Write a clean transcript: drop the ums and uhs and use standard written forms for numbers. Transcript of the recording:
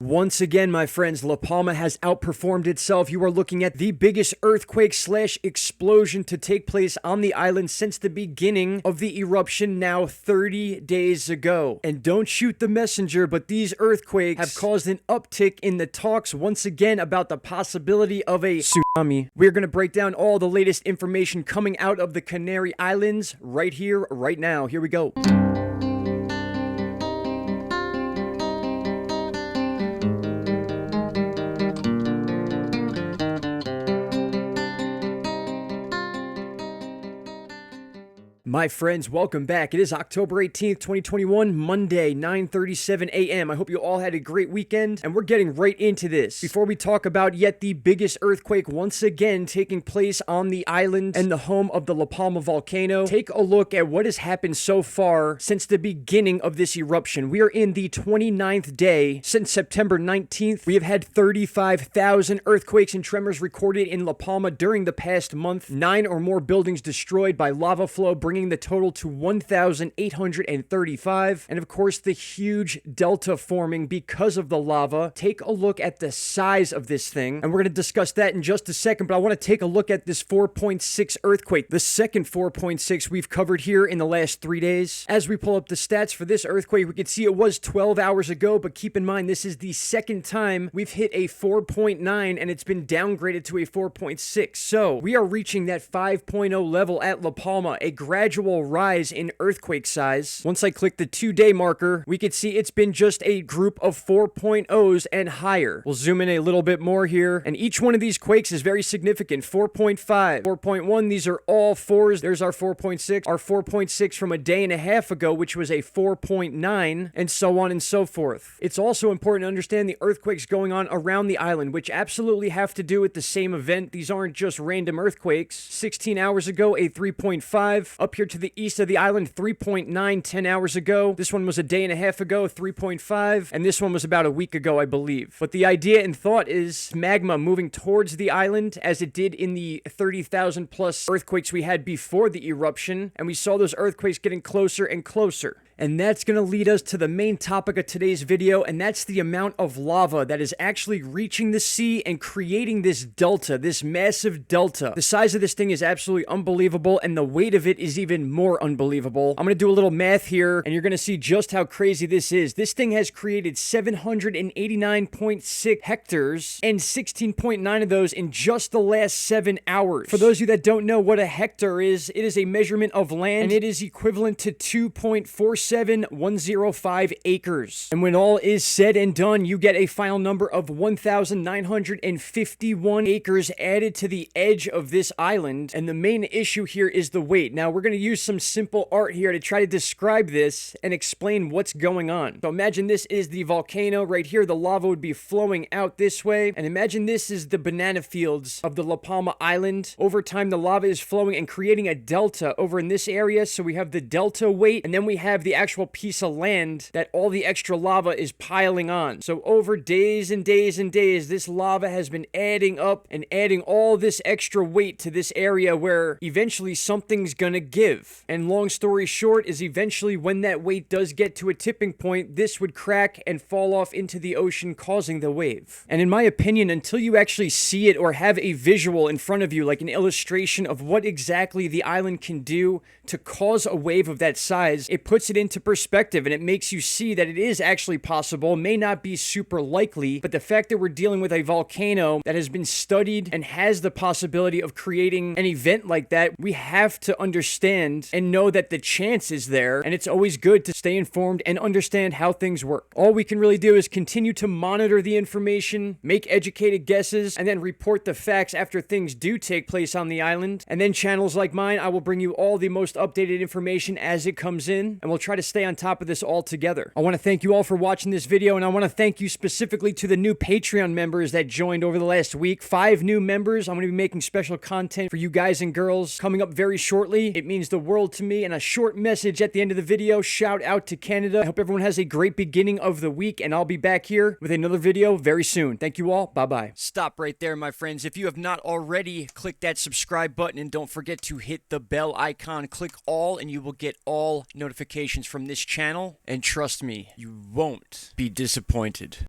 Once again, my friends, La Palma has outperformed itself. You are looking at the biggest earthquake / explosion to take place on the island since the beginning of the eruption now 30 days ago. And don't shoot the messenger, but these earthquakes have caused an uptick in the talks once again about the possibility of a tsunami. We're going to break down all the latest information coming out of the Canary Islands right here, right now. Here we go. My friends, welcome back. It is October 18th, 2021, Monday, 9:37 a.m. I hope you all had a great weekend, and we're getting right into this. Before we talk about yet the biggest earthquake once again taking place on the island and the home of the La Palma volcano, take a look at what has happened so far since the beginning of this eruption. We are in the 29th day since September 19th. We have had 35,000 earthquakes and tremors recorded in La Palma during the past month. 9 or more buildings destroyed by lava flow, bringing the total to 1,835, and of course the huge delta forming because of the lava. Take a look at the size of this thing, and we're going to discuss that in just a second, but I want to take a look at this 4.6 earthquake, the second 4.6 we've covered here in the last 3 days. As we pull up the stats for this earthquake, we can see it was 12 hours ago, but keep in mind this is the second time we've hit a 4.9 and it's been downgraded to a 4.6. So we are reaching that 5.0 level at La Palma, a gradual rise in earthquake size. Once I click the 2-day marker, we can see it's been just a group of 4.0s and higher. We'll zoom in a little bit more here, and each one of these quakes is very significant. 4.5, 4.1, these are all 4s. There's our 4.6, our 4.6 from a day and a half ago, which was a 4.9, and so on and so forth. It's also important to understand the earthquakes going on around the island, which absolutely have to do with the same event. These aren't just random earthquakes. 16 hours ago, a 3.5. Up here to the east of the island, 3.9 10 hours ago. This one was a day and a half ago, 3.5, and this one was about a week ago, I believe. But the idea and thought is magma moving towards the island as it did in the 30,000 plus earthquakes we had before the eruption, and we saw those earthquakes getting closer and closer. And that's going to lead us to the main topic of today's video, and that's the amount of lava that is actually reaching the sea and creating this delta, this massive delta. The size of this thing is absolutely unbelievable, and the weight of it is even more unbelievable. I'm going to do a little math here, and you're going to see just how crazy this is. This thing has created 789.6 hectares, and 16.9 of those in just the last 7 hours. For those of you that don't know what a hectare is, it is a measurement of land, and it is equivalent to 2.47105 acres. And when all is said and done, you get a final number of 1,951 acres added to the edge of this island. And the main issue here is the weight. Now, we're going to use some simple art here to try to describe this and explain what's going on. So imagine this is the volcano right here. The lava would be flowing out this way. And imagine this is the banana fields of the La Palma Island. Over time, the lava is flowing and creating a delta over in this area. So we have the delta weight, and then we have the actual piece of land that all the extra lava is piling on. So over days and days and days, this lava has been adding up and adding all this extra weight to this area where eventually something's gonna give. And long story short is eventually when that weight does get to a tipping point, this would crack and fall off into the ocean, causing the wave. And in my opinion, until you actually see it or have a visual in front of you, like an illustration of what exactly the island can do to cause a wave of that size, it puts it into perspective and it makes you see that it is actually possible. May not be super likely, but the fact that we're dealing with a volcano that has been studied and has the possibility of creating an event like that, we have to understand and know that the chance is there, and it's always good to stay informed and understand how things work. All we can really do is continue to monitor the information, make educated guesses, and then report the facts after things do take place on the island. And then channels like mine, I will bring you all the most updated information as it comes in, and we'll try to stay on top of this all together. I want to thank you all for watching this video, and I want to thank you specifically to the new Patreon members that joined over the last week. 5 new members. I'm going to be making special content for you guys and girls coming up very shortly. It means the world to me. And a short message at the end of the video. Shout out to Canada. I hope everyone has a great beginning of the week, and I'll be back here with another video very soon. Thank you all. Bye-bye. Stop right there, my friends. If you have not already, click that subscribe button, and don't forget to hit the bell icon. Click all, and you will get all notifications from this channel. And trust me, you won't be disappointed.